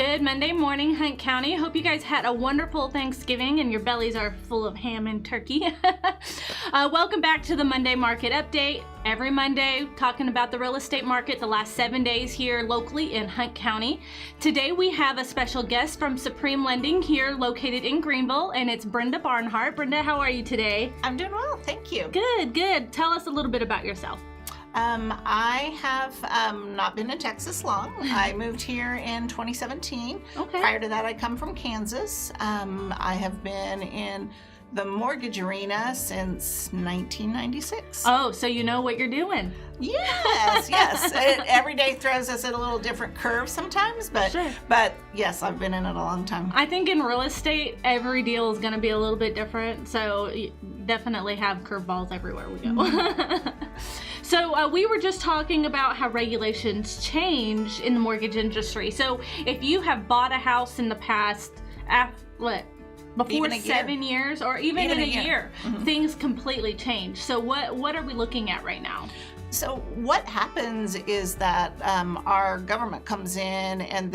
Good Monday morning, Hunt County. Hope you guys had a wonderful Thanksgiving and your bellies are full of ham and turkey. Welcome back to the Monday Market Update. Every Monday, talking about the real estate market the last 7 days here locally in Hunt County. Today we have a special guest from Supreme Lending here located in Greenville, and it's Brenda Barnhart. Brenda, how are you today? I'm doing well, thank you. Good. Tell us a little bit about yourself. I have not been in Texas long. I moved here in 2017. Okay. Prior to that, I come from Kansas. I have been in the mortgage arena since 1996. Oh, so you know what you're doing. Yes. Every day throws us at a little different curve sometimes, but Sure. but yes, I've been in it a long time. I think in real estate, every deal is going to be a little bit different, so you definitely have curveballs everywhere we go. So we were just talking about how regulations change in the mortgage industry. So if you have bought a house in the past, before 7 years or even in a year, things completely change. So what are we looking at right now? So what happens is that our government comes in and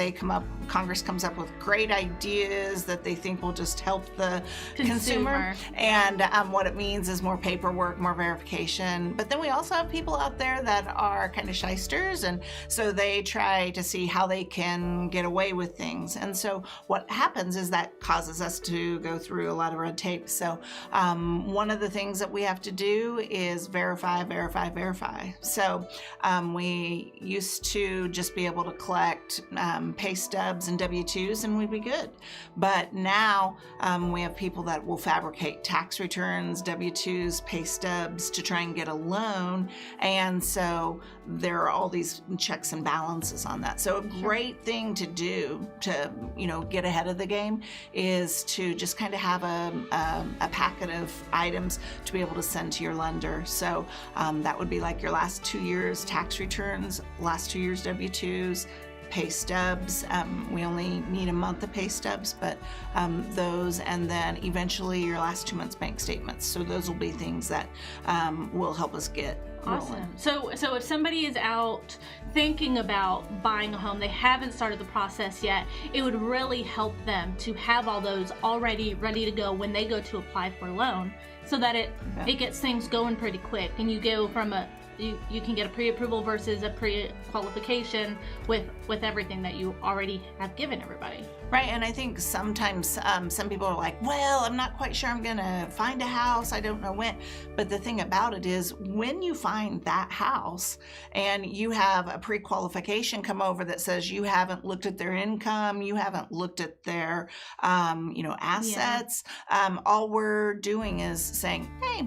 Congress comes up with great ideas that they think will just help the consumer. And what it means is more paperwork, more verification. But then we also have people out there that are kind of shysters, and so they try to see how they can get away with things. And so what happens is that causes us to go through a lot of red tape. So one of the things that we have to do is verify. So we used to just be able to collect pay stubs and W-2s and we'd be good. But now we have people that will fabricate tax returns, W-2s, pay stubs to try and get a loan. And so there are all these checks and balances on that. So a great thing to do to, get ahead of the game is to just kind of have a packet of items to be able to send to your lender. So that would be like your last 2 years tax returns, last 2 years W-2s, pay stubs. We only need a month of pay stubs, but those, and then eventually your last 2 months bank statements. So those will be things that will help us get rolling. Awesome. So if somebody is out thinking about buying a home, they haven't started the process yet, it would really help them to have all those already ready to go when they go to apply for a loan, so that it gets things going pretty quick, and you go from you can get a pre-approval versus a pre-qualification with everything that you already have given everybody. Right, and I think sometimes some people are like, well, I'm not quite sure I'm gonna find a house, I don't know when. But the thing about it is, when you find that house and you have a pre-qualification come over that says you haven't looked at their income, you haven't looked at their assets, all we're doing is saying, hey,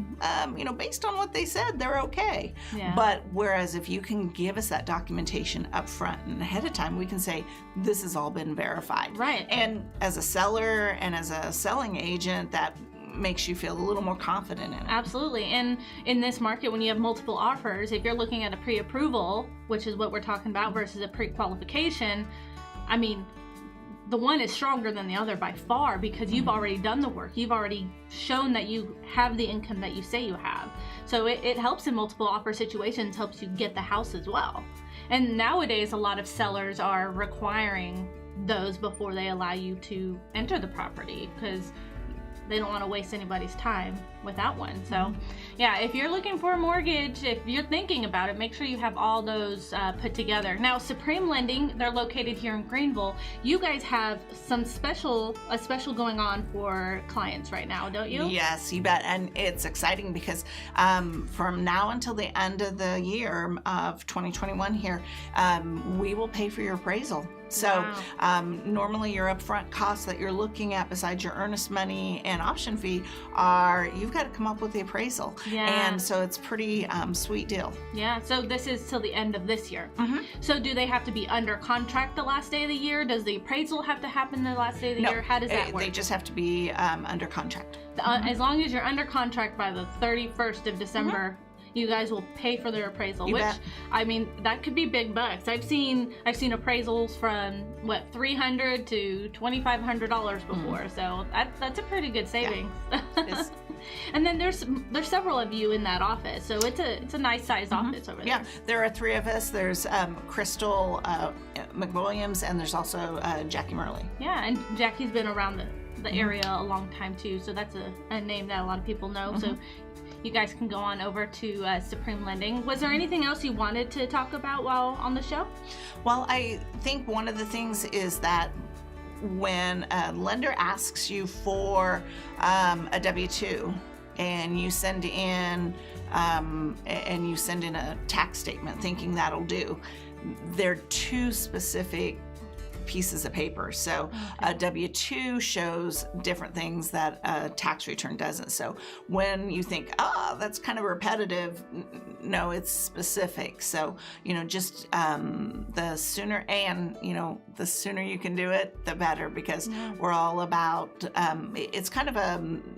based on what they said, they're okay. Yeah. But whereas if you can give us that documentation up front and ahead of time, we can say, this has all been verified. Right. And as a seller and as a selling agent, that makes you feel a little more confident in it. Absolutely. And in this market, when you have multiple offers, if you're looking at a pre-approval, which is what we're talking about, versus a pre-qualification, I mean, the one is stronger than the other by far, because you've already done the work. You've already shown that you have the income that you say you have. So it helps in multiple offer situations, helps you get the house as well. And nowadays, a lot of sellers are requiring those before they allow you to enter the property, because they don't want to waste anybody's time without one. So yeah, if you're looking for a mortgage, if you're thinking about it, make sure you have all those put together. Now, Supreme Lending, they're located here in Greenville. You guys have a special going on for clients right now, don't you? Yes, you bet. And it's exciting because from now until the end of the year of 2021 here, we will pay for your appraisal. So normally your upfront costs that you're looking at besides your earnest money and option fee are, you've got to come up with the appraisal. Yeah. And so it's pretty sweet deal. Yeah, so this is till the end of this year. So do they have to be under contract the last day of the year? Does the appraisal have to happen the last day of the year? How does that work? They just have to be under contract. As long as you're under contract by the 31st of December, you guys will pay for their appraisal, which I mean, that could be big bucks. I've seen appraisals from $300 to $2,500 before, so that's a pretty good savings. Yeah. And then there's several of you in that office, so it's a nice size office over there. Yeah, there are 3 of us. There's Crystal McWilliams, and there's also Jackie Murley. Yeah, and Jackie's been around the area a long time too, so that's a name that a lot of people know. So you guys can go on over to Supreme Lending. Was there anything else you wanted to talk about while on the show? Well, I think one of the things is that when a lender asks you for a W-2 and you send in a tax statement thinking that'll do, they're 2 specific pieces of paper. So a W-2 shows different things that a tax return doesn't. So when you think, that's kind of repetitive, no, it's specific. So, just the sooner you can do it, the better, because we're all about, it's kind of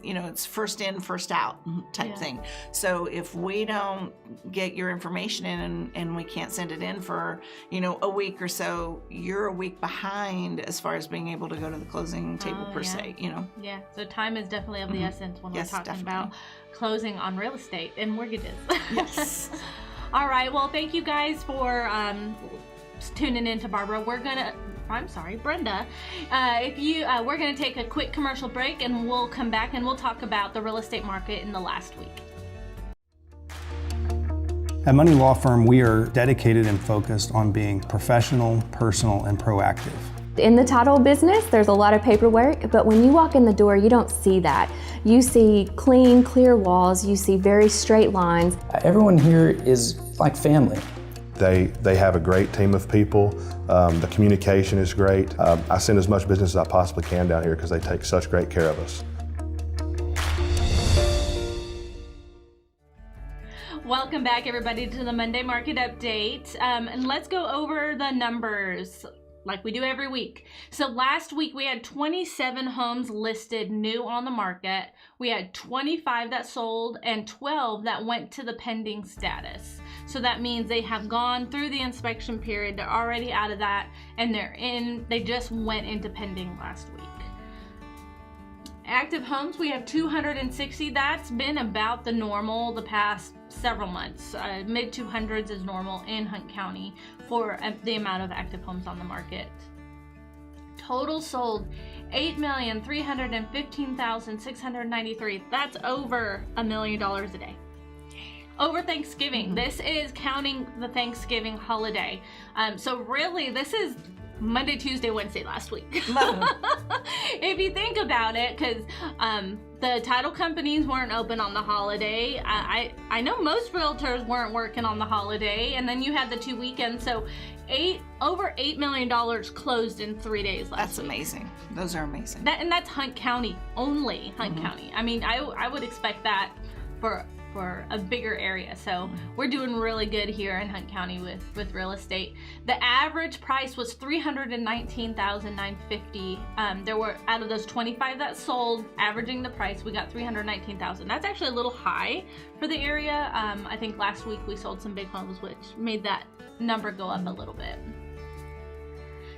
it's first in, first out type thing. So if we don't get your information in and we can't send it in for, a week or so, you're a week behind as far as being able to go to the closing table per se, Yeah, so time is definitely of the essence when we're talking about closing on real estate and mortgages. Yes. All right, well, thank you guys for tuning in to Brenda. We're gonna take a quick commercial break, and we'll come back and we'll talk about the real estate market in the last week. At Money Law Firm, we are dedicated and focused on being professional, personal, and proactive. In the title business, there's a lot of paperwork, but when you walk in the door, you don't see that. You see clean, clear walls, you see very straight lines. Everyone here is like family. They have a great team of people. The communication is great. I send as much business as I possibly can down here because they take such great care of us. Welcome back, everybody, to the Monday Market Update. And let's go over the numbers like we do every week. So last week we had 27 homes listed new on the market. We had 25 that sold and 12 that went to the pending status. So that means they have gone through the inspection period, they're already out of that, and they just went into pending last week. Active homes, we have 260. That's been about the normal the past several months. Mid 200s is normal in Hunt County for the amount of active homes on the market. Total sold, 8,315,693. That's over $1 million a day. Over Thanksgiving. This is counting the Thanksgiving holiday. So really, this is Monday, Tuesday, Wednesday last week. If you think about it, because the title companies weren't open on the holiday. I know most realtors weren't working on the holiday, and then you had the 2 weekends. So over $8 million closed in 3 days last That's week. amazing. Those are amazing. And that's Hunt County, only Hunt County. I mean, I would expect that for a bigger area. So we're doing really good here in Hunt County with real estate. The average price was $319,950. There were, out of those 25 that sold, averaging the price, we got $319,000. That's actually a little high for the area. I think last week we sold some big homes, which made that number go up a little bit.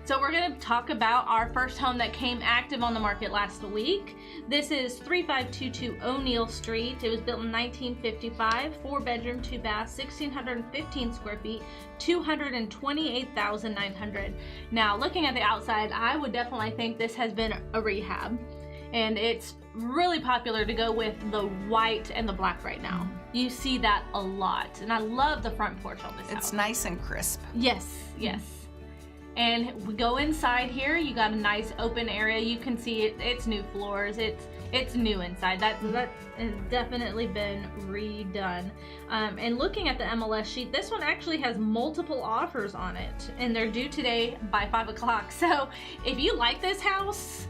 So we're going to talk about our first home that came active on the market last week. This is 3522 O'Neill Street. It was built in 1955, 4-bedroom, 2-bath, 1,615 square feet, $228,900. Now, looking at the outside, I would definitely think this has been a rehab, and it's really popular to go with the white and the black right now. You see that a lot, and I love the front porch on this house. It's nice and crisp. Yes, yes. And we go inside here, you got a nice open area. You can see it's new floors. It's new inside. That has definitely been redone. And looking at the MLS sheet, this one actually has multiple offers on it, and they're due today by 5 o'clock. So if you like this house,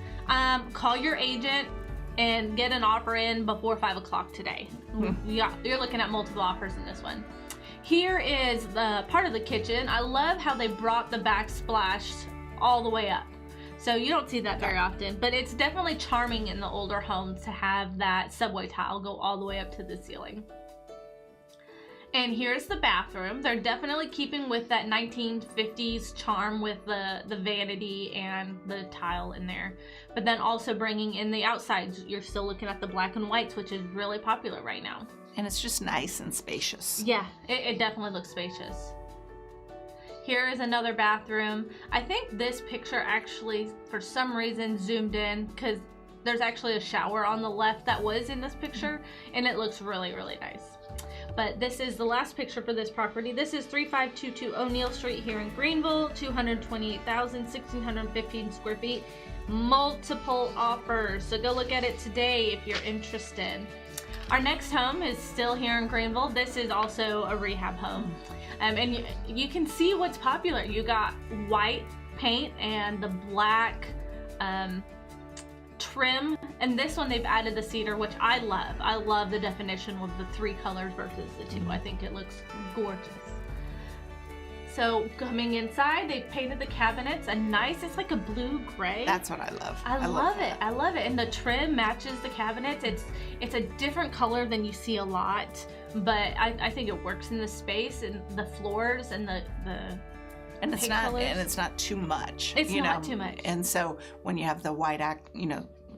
call your agent and get an offer in before 5 o'clock today. You're looking at multiple offers in this one. Here is the part of the kitchen. I love how they brought the backsplash all the way up. So you don't see that very often, but it's definitely charming in the older homes to have that subway tile go all the way up to the ceiling. And here's the bathroom. They're definitely keeping with that 1950s charm with the vanity and the tile in there. But then also bringing in the outsides. You're still looking at the black and whites, which is really popular right now. And it's just nice and spacious. Yeah, it definitely looks spacious. Here is another bathroom. I think this picture actually, for some reason, zoomed in because there's actually a shower on the left that was in this picture, and it looks really, really nice. But this is the last picture for this property. This is 3522 O'Neill Street here in Greenville, 228,000, 1,615 square feet. Multiple offers, so go look at it today if you're interested. Our next home is still here in Greenville. This is also a rehab home. And you can see what's popular. You got white paint and the black trim. And this one they've added the cedar, which I love. I love the definition of the 3 colors versus the 2. I think it looks gorgeous. So coming inside, they've painted the cabinets a nice, it's like a blue-gray. That's what I love. I love it. I love it. And the trim matches the cabinets. It's a different color than you see a lot, but I think it works in the space and the floors and the and it's not colors. And it's not too much. It's not too much. And so when you have the white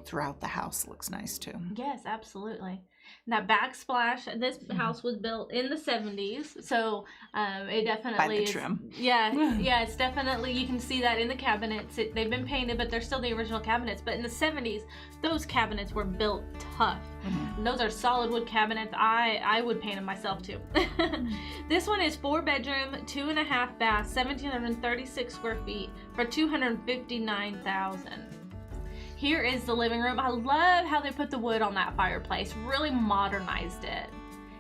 throughout the house, it looks nice too. Yes, absolutely. And that backsplash, this house was built in the 70s, so it definitely by the trim. Yeah, it's definitely, you can see that in the cabinets. They've been painted, but they're still the original cabinets. But in the 70s, those cabinets were built tough. Mm-hmm. Those are solid wood cabinets. I would paint them myself too. This one is 4-bedroom, 2.5 bath, 1,736 square feet for $259,000. Here is the living room. I love how they put the wood on that fireplace, really modernized it.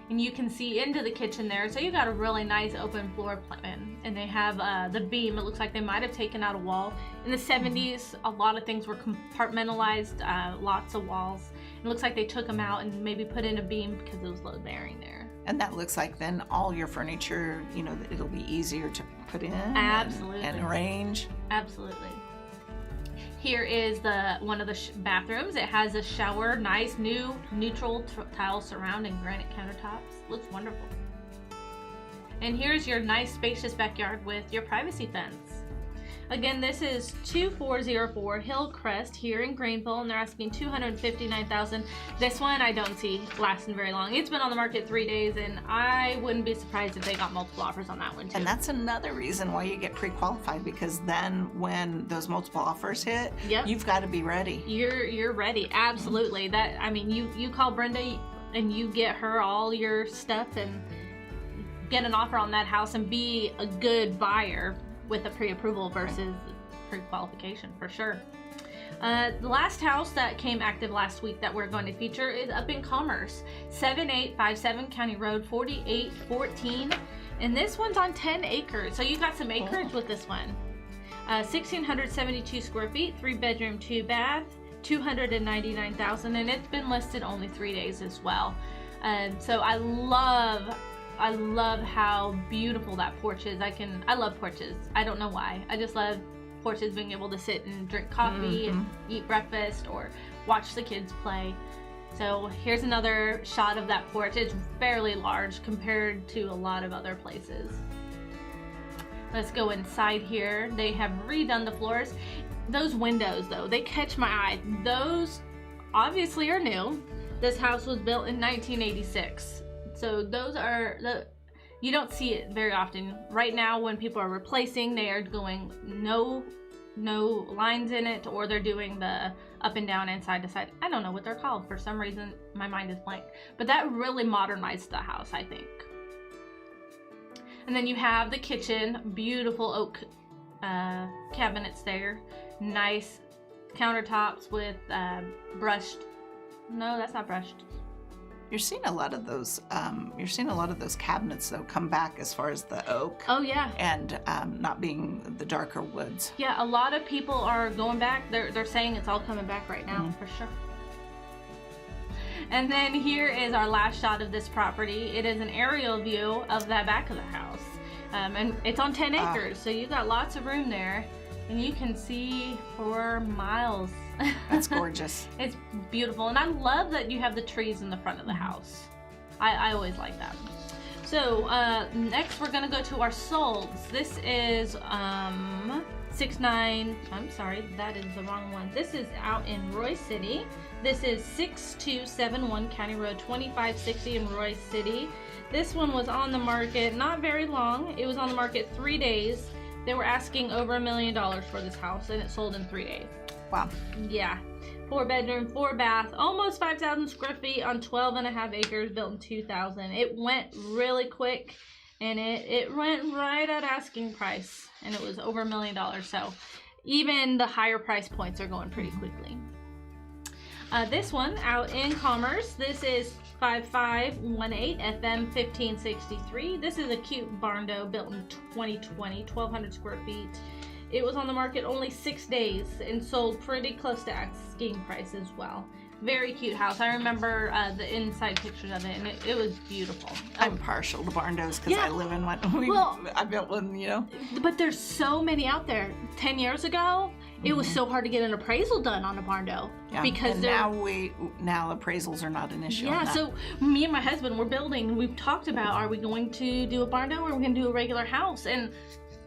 And you can see into the kitchen there. So you got a really nice open floor plan. And they have the beam. It looks like they might have taken out a wall. In the 70s, a lot of things were compartmentalized, lots of walls. It looks like they took them out and maybe put in a beam because it was load bearing there. And that looks like then all your furniture, it'll be easier to put in. Absolutely. And arrange. Absolutely. Here is one of the bathrooms. It has a shower, nice new neutral tile surrounding granite countertops. Looks wonderful. And here's your nice spacious backyard with your privacy fence. Again, this is 2404 Hillcrest here in Greenville, and they're asking $259,000. This one I don't see lasting very long. It's been on the market 3 days, and I wouldn't be surprised if they got multiple offers on that one too. And that's another reason why you get pre-qualified, because then when those multiple offers hit, you've got to be ready. You're ready, absolutely. You call Brenda and you get her all your stuff and get an offer on that house and be a good buyer with a pre-approval versus pre-qualification for sure. The last house that came active last week that we're going to feature is up in Commerce, 7857 County Road 4814, and this one's on 10 acres. So you got some acreage with this one. 1,672 square feet, 3-bedroom, 2-bath, $299,000, and it's been listed only 3 days as well. So I love how beautiful that porch is. I love porches. I don't know why. I just love porches, being able to sit and drink coffee and eat breakfast or watch the kids play. So here's another shot of that porch. It's fairly large compared to a lot of other places. Let's go inside here. They have redone the floors. Those windows though, they catch my eye. Those obviously are new. This house was built in 1986. So those are you don't see it very often. Right now when people are replacing, they are going no lines in it, or they're doing the up and down and side to side. I don't know what they're called. For some reason, my mind is blank. But that really modernized the house, I think. And then you have the kitchen, beautiful oak cabinets there. Nice countertops with brushed, no, that's not brushed. You're seeing a lot of those. You're seeing a lot of those cabinets though come back as far as the oak. Oh yeah. And not being the darker woods. Yeah, a lot of people are going back. They're saying it's all coming back right now for sure. And then here is our last shot of this property. It is an aerial view of that back of the house, and it's on 10 acres, so you got lots of room there, and you can see for miles. That's gorgeous. It's beautiful, and I love that you have the trees in the front of the house. I always like that. So next we're gonna go to our solds. This is 69, I'm sorry, that is the wrong one. This is out in Roy City. This is 6271 County Road 2560 in Roy City. This one was on the market not very long. It was on the market 3 days. They were asking over $1 million for this house, and it sold in 3 days. Wow. Yeah. 4 bedroom, 4 bath, almost 5,000 square feet on 12.5 acres, built in 2000. It went really quick, and it went right at asking price, and it was over $1 million. So even the higher price points are going pretty quickly. This one out in Commerce, this is 5518 FM 1563. This is a cute barn dough built in 2020, 1,200 square feet. It was on the market only 6 days and sold pretty close to asking price as well. Very cute house. I remember the inside pictures of it, and it was beautiful. I'm partial to barn doughs because I live in one. I built one, you know. But there's so many out there. 10 years ago, it was so hard to get an appraisal done on a barn dough. Yeah. Because and now appraisals are not an issue. Yeah, so me and my husband, we're building. We've talked about, are we going to do a barn dough or are we going to do a regular house? And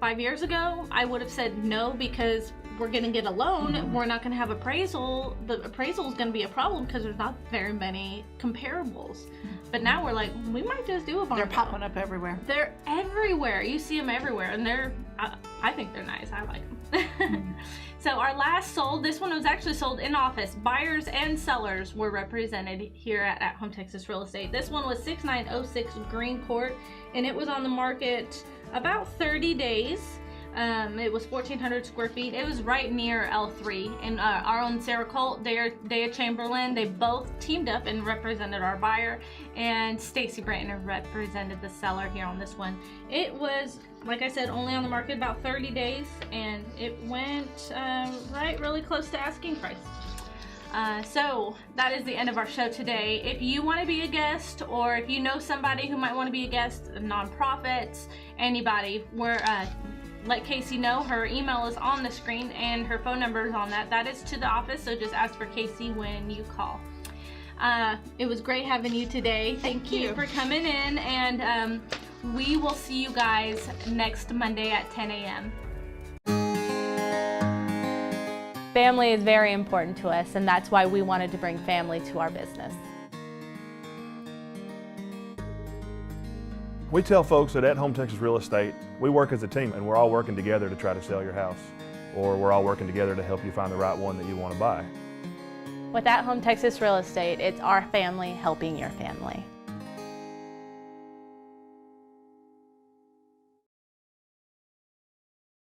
5 years ago, I would have said no because we're going to get a loan. We're not going to have appraisal. The appraisal is going to be a problem because there's not very many comparables. But now we're like, we might just do a barn dough. They're popping up everywhere. They're everywhere. You see them everywhere, and I think they're nice. I like them. So our last sold, this one was actually sold in office. Buyers and sellers were represented here at Home Texas Real Estate. This one was 6906 Green Court, and it was on the market about 30 days. It was 1,400 square feet. It was right near L3. And our own Sarah Colt, Dea Chamberlain, they both teamed up and represented our buyer. And Stacy Brantner represented the seller here on this one. It was, like I said, only on the market about 30 days. And it went right really close to asking price. So that is the end of our show today. If you want to be a guest, or if you know somebody who might want to be a guest, nonprofits, anybody, let Casey know. Her email is on the screen and her phone number is on that. That is to the office, so just ask for Casey when you call. It was great having you today. Thank you for coming in, and we will see you guys next Monday at 10 a.m. Family is very important to us, and that's why we wanted to bring family to our business. We tell folks that at Home Texas Real Estate, we work as a team, and we're all working together to try to sell your house, or we're all working together to help you find the right one that you want to buy. With At Home Texas Real Estate, it's our family helping your family.